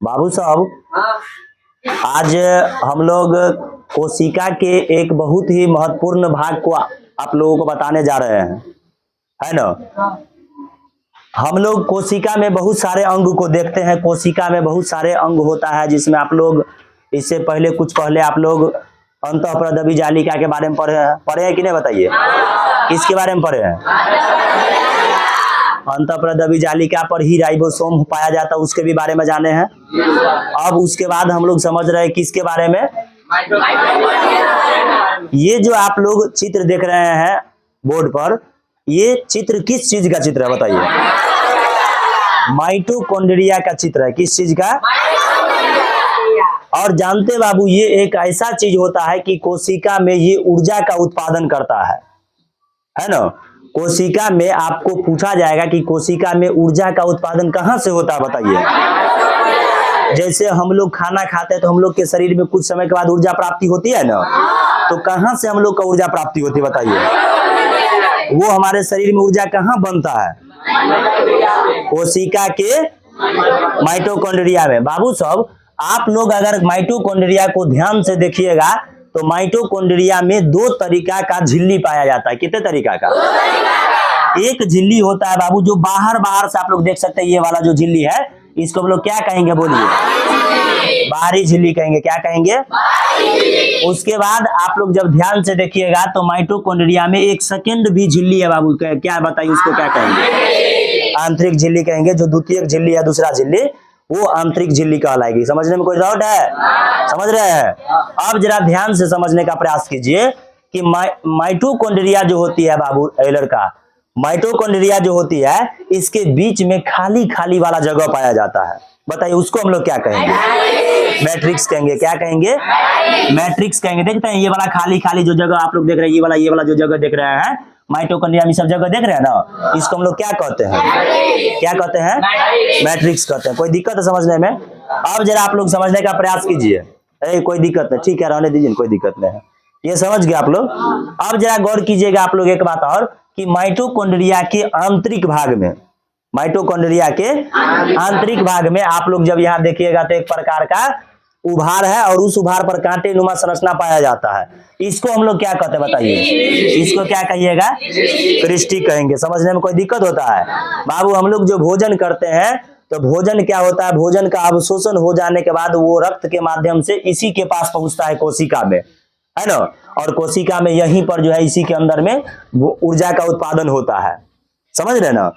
बाबू साहब, आज हम लोग कोशिका के एक बहुत ही महत्वपूर्ण भाग को आप लोगों को बताने जा रहे हैं, है ना। हम लोग कोशिका में बहुत सारे अंग को देखते हैं। कोशिका में बहुत सारे अंग होता है, जिसमें आप लोग इससे पहले आप लोग अंतःप्रदवी जालिका के बारे में पढ़े हैं कि नहीं, बताइए किसके बारे में पढ़े हैं। अंतःप्रदवी जालिका पर ही राइबोसोम पाया जाता है, उसके भी बारे में जाने हैं। अब उसके बाद हम लोग समझ रहे हैं किसके बारे में। ये जो आप लोग चित्र देख रहे हैं बोर्ड पर, ये चित्र किस चीज का चित्र है, बताइए। माइटोकॉन्ड्रिया का चित्र है। किस चीज का। और जानते बाबू, ये एक ऐसा चीज होता है कि कोशिका में ये ऊर्जा का उत्पादन करता है ना। कोशिका में आपको पूछा जाएगा कि कोशिका में ऊर्जा का उत्पादन कहाँ से होता है, बताइए। जैसे हम लोग खाना खाते हैं तो हम लोग के शरीर में कुछ समय के बाद ऊर्जा प्राप्ति होती है ना, तो कहाँ से हम लोग का ऊर्जा प्राप्ति होती है, बताइए। वो हमारे शरीर में ऊर्जा कहाँ बनता है, कोशिका के माइटोकॉन्ड्रिया में। बाबू साहब, आप लोग अगर माइटोकॉन्ड्रिया को ध्यान से देखिएगा तो माइटोकॉन्ड्रिया में दो तरीका का झिल्ली पाया जाता है। कितने तरीका का। एक झिल्ली होता है बाबू जो बाहर से आप लोग देख सकते हैं, ये वाला जो झिल्ली है इसको हम लोग क्या कहेंगे, बोलिए। बाहरी झिल्ली कहेंगे। क्या कहेंगे। उसके बाद आप लोग जब ध्यान से देखिएगा तो माइटोकॉन्ड्रिया में एक सेकंड भी झिल्ली है बाबू, क्या बताइए उसको क्या कहेंगे। आंतरिक झिल्ली कहेंगे। जो द्वितीयक झिल्ली है, दूसरा झिल्ली, वो आंतरिक झिल्ली कहलाएगी। समझने में कोई डाउट है, समझ रहे हैं। अब जरा ध्यान से समझने का प्रयास कीजिए कि माइटोकॉन्ड्रिया जो होती है बाबू, लड़का, माइटोकॉन्ड्रिया जो होती है इसके बीच में खाली वाला जगह पाया जाता है। बताइए उसको हम लोग क्या कहेंगे, मैट्रिक्स कहेंगे। क्या कहेंगे, मैट्रिक्स कहेंगे। देखते हैं ये वाला खाली जो जगह आप लोग देख रहे हैं, ये वाला जो जगह देख रहे हैं माइटोकॉन्ड्रिया में, सब जगह देख रहे हैं ना, इसको हम लोग क्या कहते हैं, क्या कहते हैं, मैट्रिक्स कहते हैं। कोई दिक्कत है समझने में। अब जरा आप लोग समझने का प्रयास कीजिए। कोई दिक्कत नहीं, ठीक है, रहने दीजिए, कोई दिक्कत नहीं है, ये समझ गए आप लोग। अब जरा गौर कीजिएगा आप लोग एक बात और, कि माइटोकॉन्ड्रिया के आंतरिक भाग में, माइटोकॉन्ड्रिया के आंतरिक भाग में आप लोग जब यहाँ देखिएगा तो एक प्रकार का उभार है और उस उभार पर कांटे नुमा संरचना पाया जाता है। इसको हम लोग क्या कहते हैं, बताइए। इसको क्या कहिएगा, क्रिस्टी कहेंगे। समझने में कोई दिक्कत होता है बाबू। हम लोग जो भोजन करते हैं तो भोजन क्या होता है, भोजन का अवशोषण हो जाने के बाद वो रक्त के माध्यम से इसी के पास पहुंचता है, कोशिका में, है ना। और कोशिका में यहीं पर जो है इसी के अंदर में वो ऊर्जा का उत्पादन होता है। समझ रहे ना।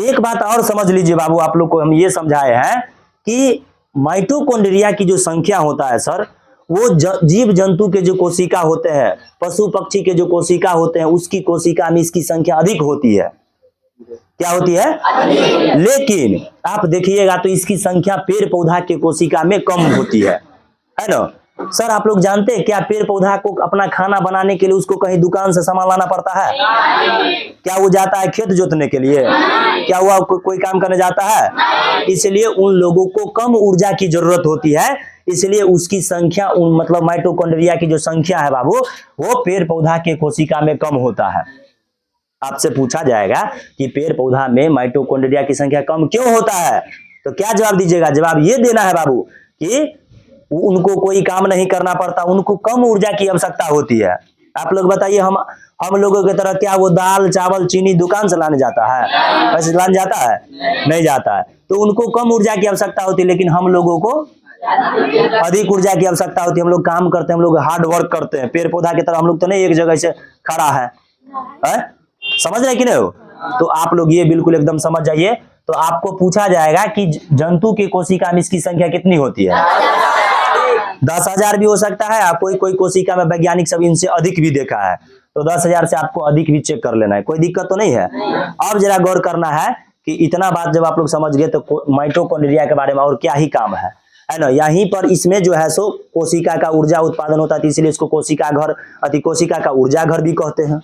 एक बात और समझ लीजिए बाबू, आप लोग को हम ये समझाए हैं कि माइटोकॉन्ड्रिया की जो संख्या होता है सर, वो जीव जंतु के जो कोशिका होते हैं, पशु पक्षी के जो कोशिका होते हैं, उसकी कोशिका में इसकी संख्या अधिक होती है। क्या होती है, लेकिन आप देखिएगा तो इसकी संख्या पेड़ पौधा के कोशिका में कम होती है ना। सर आप लोग जानते हैं क्या पेड़ पौधा को अपना खाना बनाने के लिए उसको कहीं दुकान से सामान लाना पड़ता है। क्या वो जाता है खेत जोतने के लिए, क्या हुआ कोई काम करने जाता है। इसलिए उन लोगों को कम ऊर्जा की जरूरत होती है, इसलिए उसकी संख्या मतलब माइटोकॉन्ड्रिया की जो संख्या है बाबू, वो पेड़ पौधा के कोशिका में कम होता है। आपसे पूछा जाएगा कि पेड़ पौधा में माइटोकॉन्ड्रिया की संख्या कम क्यों होता है, तो क्या जवाब दीजिएगा। जवाब ये देना है बाबू कि उनको कोई काम नहीं करना पड़ता, उनको कम ऊर्जा की आवश्यकता होती है। आप लोग बताइए, हम लोगों की तरह क्या वो दाल चावल चीनी दुकान से लाने जाता है, वैसे लाने जाता है, नहीं जाता है। तो उनको कम ऊर्जा की आवश्यकता होती है, लेकिन हम लोगों को अधिक ऊर्जा की आवश्यकता होती है। हम लोग काम करते हैं, हम लोग हार्ड वर्क करते हैं। पेड़ पौधा की तरह हम लोग तो नहीं एक जगह से खड़ा है। समझ रहे कि नहीं हो। तो आप लोग ये बिल्कुल एकदम समझ जाइए। तो आपको पूछा जाएगा कि जंतु की कोशिका में इसकी संख्या कितनी होती है। 10,000 भी हो सकता है, कोई कोशिका में वैज्ञानिक सब इनसे अधिक भी देखा है, तो 10,000 से आपको अधिक भी चेक कर लेना है, कोई दिक्कत तो नहीं है। अब जरा गौर करना है कि इतना बात जब आप लोग समझ गए तो माइटोकॉन्ड्रिया के बारे में और क्या ही काम है ना। यहीं पर इसमें जो है सो कोशिका का ऊर्जा उत्पादन होता है, इसलिए इसको कोशिका घर, कोशिका का ऊर्जा घर भी कहते हैं,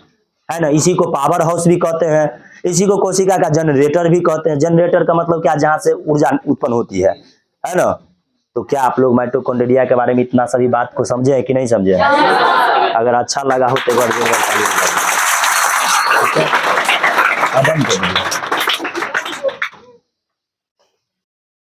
है ना। इसी को पावर हाउस भी कहते हैं, इसी को कोशिका का जनरेटर भी कहते हैं। जनरेटर का मतलब क्या, जहां से ऊर्जा उत्पन्न होती है ना। तो क्या आप लोग माइटोकॉन्ड्रिया के बारे में इतना सभी बात को समझे हैं कि नहीं समझे हैं। अगर अच्छा लगा हो तो